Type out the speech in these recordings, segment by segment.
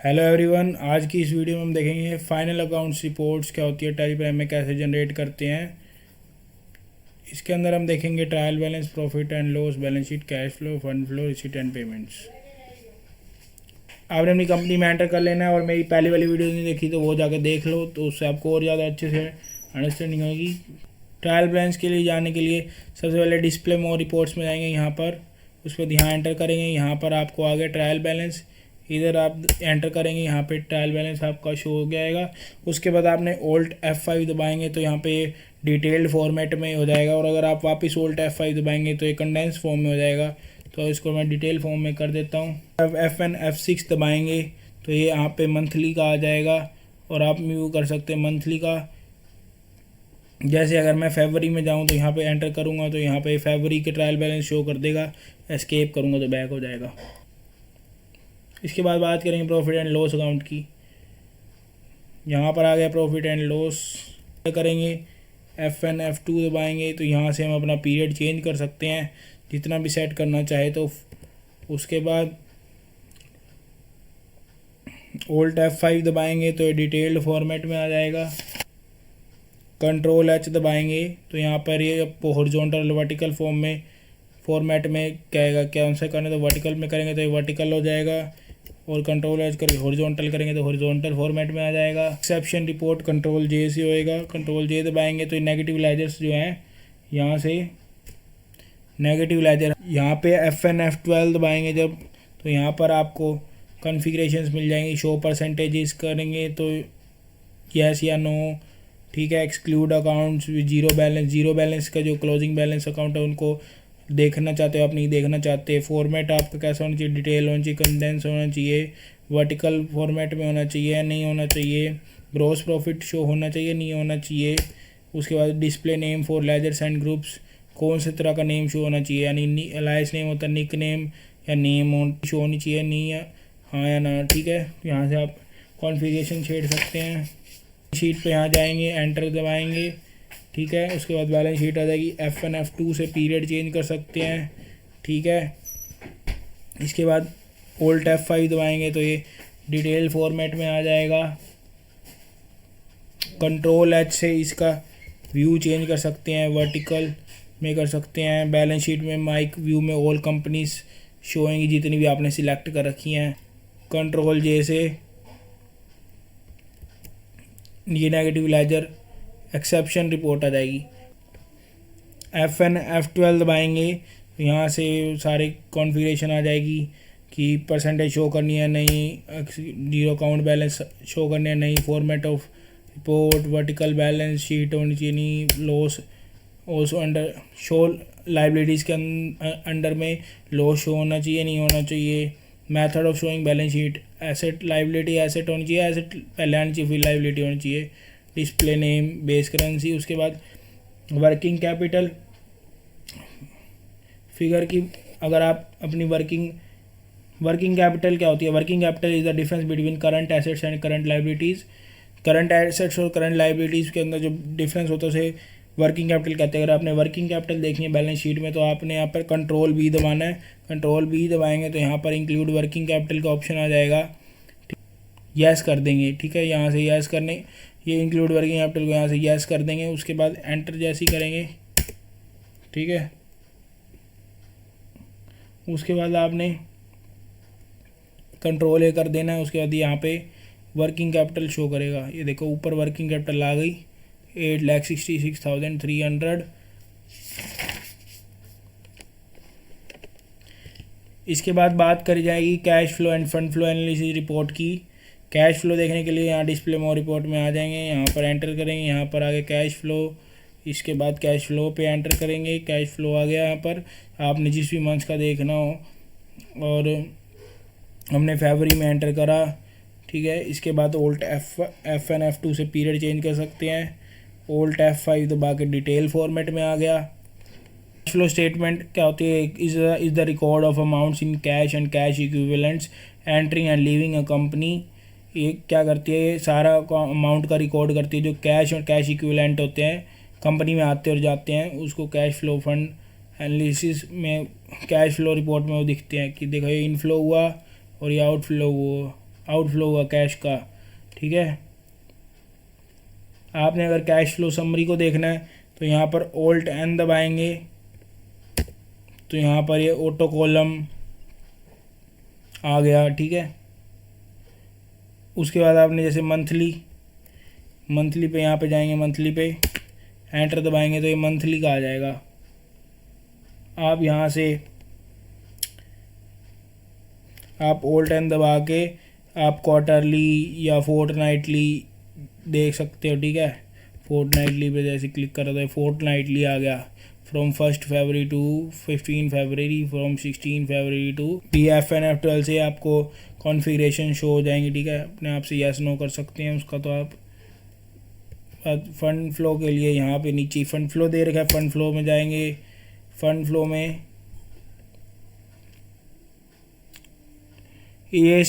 Hello everyone, आज की इस वीडियो में हम देखेंगे फाइनल अकाउंट्स रिपोर्ट्स क्या होती है, टैली प्राइम में कैसे जनरेट करते हैं। इसके अंदर हम देखेंगे trial balance, profit and loss, balance sheet, cash flow, fund flow, receipt and payments. आपने अपनी कंपनी में एंटर कर लेना है और मेरी पहली वाली वीडियो नहीं देखी तो वो जाकर देख लो, तो उससे आपको और ज़्यादा अच्छे से अंडरस्टैंडिंग होगी। ट्रायल बैलेंस के लिए जाने के लिए सबसे पहले डिस्प्ले मोर रिपोर्ट्स में जाएंगे, यहाँ पर उस पर यहाँ एंटर करेंगे। यहाँ पर आपको आ गया ट्रायल बैलेंस, इधर आप एंटर करेंगे, यहाँ पे ट्रायल बैलेंस आपका शो हो जाएगा। उसके बाद आपने Alt F5 दबाएंगे तो यहाँ पे डिटेल्ड फॉर्मेट में हो जाएगा, और अगर आप वापस Alt F5 दबाएंगे तो ये कंडेंस फॉर्म में हो जाएगा। तो इसको मैं डिटेल फॉर्म में कर देता हूँ। अब F6 दबाएंगे तो ये यहाँ पे मंथली का आ जाएगा, और आप व्यू कर सकते हैं मंथली का। जैसे अगर मैं फरवरी में जाऊँ तो यहाँ पे एंटर करूँगा तो यहाँ पे फरवरी के ट्रायल बैलेंस शो कर देगा। एस्केप करूँगा तो बैक हो जाएगा। इसके बाद बात करेंगे प्रॉफिट एंड लॉस अकाउंट की। यहाँ पर आ गया प्रॉफिट एंड लॉस, करेंगे F2 दबाएंगे तो यहाँ से हम अपना पीरियड चेंज कर सकते हैं जितना भी सेट करना चाहे। तो उसके बाद Alt F5 दबाएंगे तो ये डिटेल्ड फॉर्मेट में आ जाएगा। Ctrl H दबाएंगे तो यहाँ पर ये हॉरिजॉन्टल वर्टिकल फॉर्मेट में कहेगा क्या उनसे करना, तो वर्टिकल में करेंगे तो ये वर्टिकल हो जाएगा, और Ctrl H करके हॉरिजॉन्टल करेंगे तो हॉरिजॉन्टल फॉर्मेट में आ जाएगा। एक्सेप्शन रिपोर्ट Ctrl J से होएगा। Ctrl J दबाएंगे तो नेगेटिव लेजर्स जो हैं, यहाँ से नेगेटिव लेजर, यहाँ पे F12 दबाएंगे जब, तो यहाँ पर आपको कॉन्फ़िगरेशंस मिल जाएंगी। शो परसेंटेजेस करेंगे तो यस या नो, ठीक है। Exclude accounts with zero balance का जो क्लोजिंग बैलेंस अकाउंट है उनको देखना चाहते हो, आप नहीं देखना चाहते। फॉर्मेट आपका कैसा होना चाहिए, डिटेल होना चाहिए, कंडेंस होना चाहिए, वर्टिकल फॉर्मेट में होना चाहिए, नहीं होना चाहिए, ग्रॉस प्रॉफिट शो होना चाहिए, नहीं होना चाहिए। उसके बाद display name for ledgers and groups, कौन से तरह का नेम शो होना चाहिए, यानी अलाइस नेम होता है, निक नेम या नेम शो होनी चाहिए, नहीं या हाँ या ना, ठीक है। यहाँ से आप कॉन्फ़िगरेशन छेड़ सकते हैं। शीट पे यहाँ जाएंगे, एंटर दबाएंगे, ठीक है। उसके बाद बैलेंस शीट आ जाएगी। F2 से पीरियड चेंज कर सकते हैं, ठीक है। इसके बाद Alt F5 दबाएंगे तो ये डिटेल फॉर्मेट में आ जाएगा। Ctrl H से इसका व्यू चेंज कर सकते हैं, वर्टिकल में कर सकते हैं। बैलेंस शीट में माइक व्यू में ऑल कंपनीज शो होंगी जितनी भी आपने सिलेक्ट कर रखी हैं। Ctrl J से ये नेगेटिव लेजर एक्सेप्शन रिपोर्ट आ जाएगी। F12 दबाएंगे तो यहाँ से सारे कॉन्फ़िगरेशन आ जाएगी कि परसेंटेज शो करनी है नहीं, जीरो अकाउंट बैलेंस शो करनी है नहीं, format of report, vertical balance sheet होनी चाहिए नहीं, loss also under show liabilities के अंडर में लॉस शो होना चाहिए, नहीं होना चाहिए। Method of showing balance sheet, asset liability asset होनी चाहिए, एसेट पहले आनी चाहिए फिर लाइबिलिटी होनी चाहिए। Display name, base currency. उसके बाद वर्किंग कैपिटल फिगर की, अगर आप अपनी वर्किंग कैपिटल क्या होती है, working capital is the difference between current assets and current liabilities. Current assets और करंट लाइबिलिटीज़ के अंदर जो डिफरेंस होता है उसे वर्किंग कैपिटल कहते हैं। अगर आपने वर्किंग कैपिटल देखनी है बैलेंस शीट में तो आपने यहाँ पर Ctrl B दबाना है। Ctrl B दबाएंगे तो यहाँ पर इंक्लूड वर्किंग कैपिटल का ऑप्शन आ जाएगा, यस कर देंगे, ठीक है। यहाँ से यस करने, ये इंक्लूड वर्किंग कैपिटल को यहाँ से यस कर देंगे। उसके बाद एंटर जैसे ही करेंगे, ठीक है। उसके बाद आपने Ctrl A कर देना है। उसके बाद यहाँ पे वर्किंग कैपिटल शो करेगा, ये देखो ऊपर वर्किंग कैपिटल आ गई 8,66,300। इसके बाद बात करी जाएगी cash flow end fund flow analysis report की। कैश फ्लो देखने के लिए यहाँ डिस्प्ले मोर रिपोर्ट में आ जाएंगे, यहाँ पर एंटर करेंगे, यहाँ पर आगे कैश फ्लो। इसके बाद कैश फ्लो पे एंटर करेंगे, कैश फ्लो आ गया। यहाँ पर आपने जिस भी मंथ का देखना हो, और हमने फरवरी में एंटर करा, ठीक है। इसके बाद Alt F2 से पीरियड चेंज कर सकते हैं। Alt F5 दबा के डिटेल फॉर्मेट में आ गया। कैश फ्लो स्टेटमेंट क्या होती है, is the record of amounts in cash and cash equivalents entering and leaving a company. ये क्या करती है, ये सारा अमाउंट का रिकॉर्ड करती है जो कैश और कैश इक्विवेलेंट होते हैं, कंपनी में आते और जाते हैं, उसको कैश फ्लो फंड एनालिसिस में कैश फ्लो रिपोर्ट में वो दिखते हैं कि देखो ये इनफ्लो हुआ और ये आउटफ्लो हुआ। आउटफ्लो हुआ कैश का, ठीक है। आपने अगर कैश फ्लो समरी को देखना है तो यहाँ पर Alt N दबाएंगे तो यहाँ पर ये ऑटो कॉलम आ गया, ठीक है। उसके बाद आपने जैसे मंथली पे यहाँ पे जाएंगे, मंथली पे एंटर दबाएंगे तो ये मंथली का आ जाएगा। आप यहाँ से आप Alt N दबा के आप क्वार्टरली या फोर्टनाइटली देख सकते हो, ठीक है। फोर्टनाइटली पे जैसे क्लिक करा तो फोर्टनाइटली आ गया, from 1 February to 15 February, from 16 February to PF and F12 से आपको कॉन्फ़िगरेशन शो हो जाएंगी, ठीक है। अपने आप से यस नो कर सकते हैं उसका। तो आप फंड फ्लो के लिए यहाँ पे नीचे फंड फ्लो दे रखा है, फंड फ्लो में जाएंगे। फंड फ्लो में ये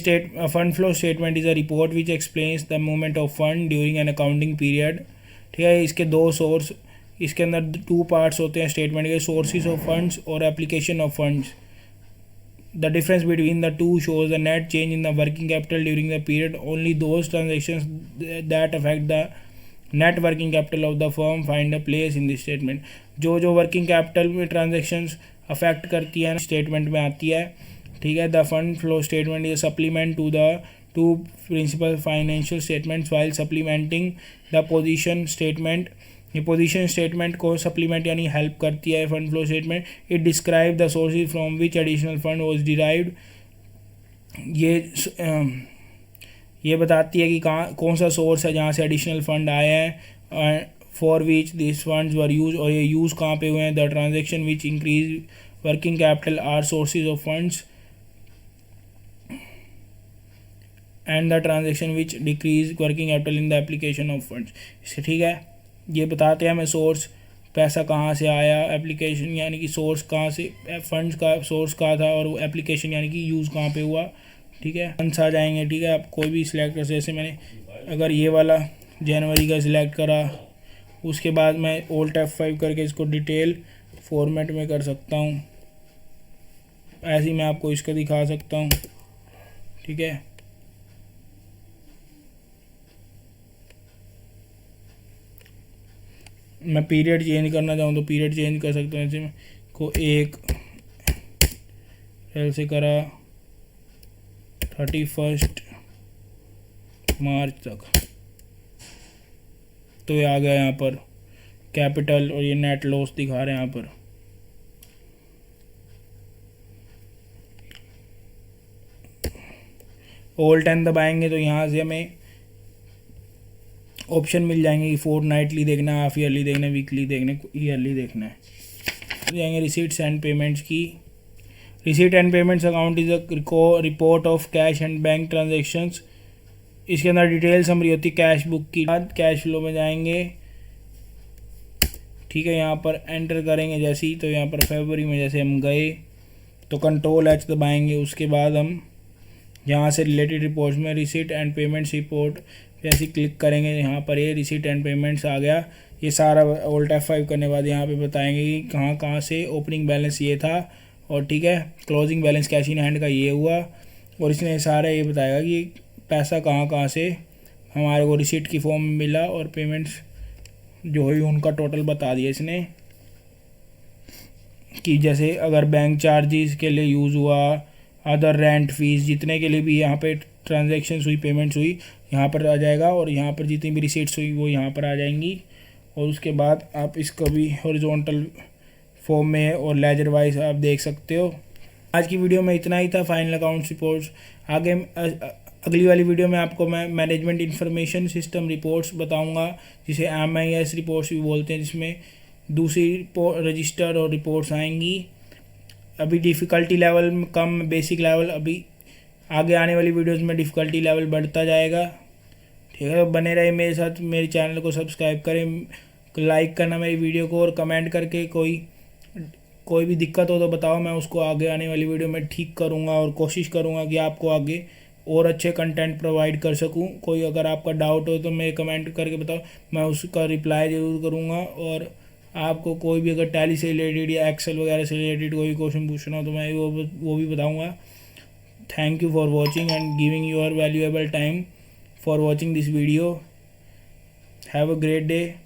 fund flow statement is a report which explains the movement of fund during an accounting period, ठीक है। इसके दो सोर्स, इसके अंदर 2 पार्ट्स होते हैं स्टेटमेंट के, सोर्सेज ऑफ फंड्स और application of funds. The difference between the two shows the net change in the working capital during the period. Only those transactions that affect the net working capital of the firm find a place in this statement. जो working capital में transactions affect करती है statement में आती है, ठीक है। The fund flow statement is supplement to the two principal financial statements while supplementing the position statement. ये पोजीशन स्टेटमेंट को सप्लीमेंट यानी हेल्प करती है fund flow statement. It describe the sources from which additional fund was derived. ये बताती है कि कहाँ कौन सा सोर्स है जहाँ से एडिशनल फंड आए हैं, for which this funds were use, और ये यूज़ कहाँ पे हुए हैं। The transaction which increase working capital R sources of funds and the transaction which decrease working capital in the application of funds, ठीक है। ये बताते हैं हमें सोर्स, पैसा कहाँ से आया, एप्लीकेशन यानी कि सोर्स कहाँ से, फंड्स का सोर्स कहाँ था, और एप्लीकेशन यानी कि यूज़ कहाँ पे हुआ, ठीक है। फंड्स आ जाएंगे, ठीक है। आप कोई भी सिलेक्ट कर, जैसे मैंने अगर ये वाला जनवरी का सिलेक्ट करा, उसके बाद मैं Alt F5 करके इसको डिटेल फॉर्मेट में कर सकता हूँ। ऐसे ही मैं आपको इसका दिखा सकता हूँ, ठीक है। मैं पीरियड चेंज करना चाहूँ तो पीरियड चेंज कर सकता हूँ। जैसे मैं को 1 अप्रैल से करा 31 मार्च तक, तो ये आ गया यहाँ पर कैपिटल, और ये नेट लॉस दिखा रहे हैं यहाँ पर। Alt N दबाएंगे तो यहाँ से हमें ऑप्शन मिल जाएंगे कि फोर्टनाइटली देखना है, हाफ ईयरली देखना है, वीकली देखना है, ईयरली देखना है। जाएंगे रिसीट्स एंड पेमेंट्स की। Receipt and payments account is a report of cash and bank transactions. इसके अंदर डिटेल समरी होती है कैश बुक की। बाद कैश फ्लो में जाएंगे, ठीक है। यहाँ पर एंटर करेंगे जैसे ही, तो यहाँ पर फरवरी में जैसे हम गए तो Ctrl H दबाएंगे। उसके बाद हम यहाँ से रिलेटेड रिपोर्ट्स में रिसीट एंड पेमेंट्स रिपोर्ट जैसे क्लिक करेंगे, यहाँ पर ये रिसीट एंड पेमेंट्स आ गया। ये सारा Alt F5 करने के बाद यहाँ पे बताएंगे कि कहाँ कहाँ से ओपनिंग बैलेंस ये था, और ठीक है closing balance cash in hand का ये हुआ, और इसने सारा ये बताएगा कि पैसा कहाँ कहाँ से हमारे को रिसीट की फॉर्म में मिला, और पेमेंट्स जो हुई उनका टोटल बता दिया इसने। कि जैसे अगर बैंक चार्जेस के लिए यूज़ हुआ, अदर रेंट फीस, जितने के लिए भी यहाँ पे ट्रांजैक्शंस हुई, पेमेंट्स हुई, यहाँ पर आ जाएगा, और यहाँ पर जितनी भी रिसीट्स हुई वो यहाँ पर आ जाएंगी। और उसके बाद आप इसको भी हॉरिजॉन्टल फॉर्म में और लेजर वाइज आप देख सकते हो। आज की वीडियो में इतना ही था, फाइनल अकाउंट्स रिपोर्ट्स। आगे अगली वाली वीडियो में आपको मैं मैनेजमेंट इंफॉर्मेशन सिस्टम रिपोर्ट्स बताऊंगा, जिसे MIS रिपोर्ट्स भी बोलते हैं, जिसमें दूसरी रजिस्टर और रिपोर्ट्स आएंगी। अभी डिफ़िकल्टी लेवल कम, बेसिक लेवल, अभी आगे आने वाली वीडियोस में डिफ़िकल्टी लेवल बढ़ता जाएगा, ठीक है। तो बने रहे मेरे साथ, मेरे चैनल को सब्सक्राइब करें, लाइक करना मेरी वीडियो को, और कमेंट करके कोई भी दिक्कत हो तो बताओ, मैं उसको आगे आने वाली वीडियो में ठीक करूँगा, और कोशिश करूँगा कि आपको आगे और अच्छे कंटेंट प्रोवाइड कर सकूँ। कोई अगर आपका डाउट हो तो मैं कमेंट करके बताओ, मैं उसका रिप्लाई ज़रूर करूँगा। और आपको कोई भी अगर टैली से रिलेटेड या एक्सेल वगैरह से रिलेटेड कोई क्वेश्चन पूछना हो तो मैं वो भी बताऊँगा। thank you for watching and giving your valuable time for watching this video. Have a great day.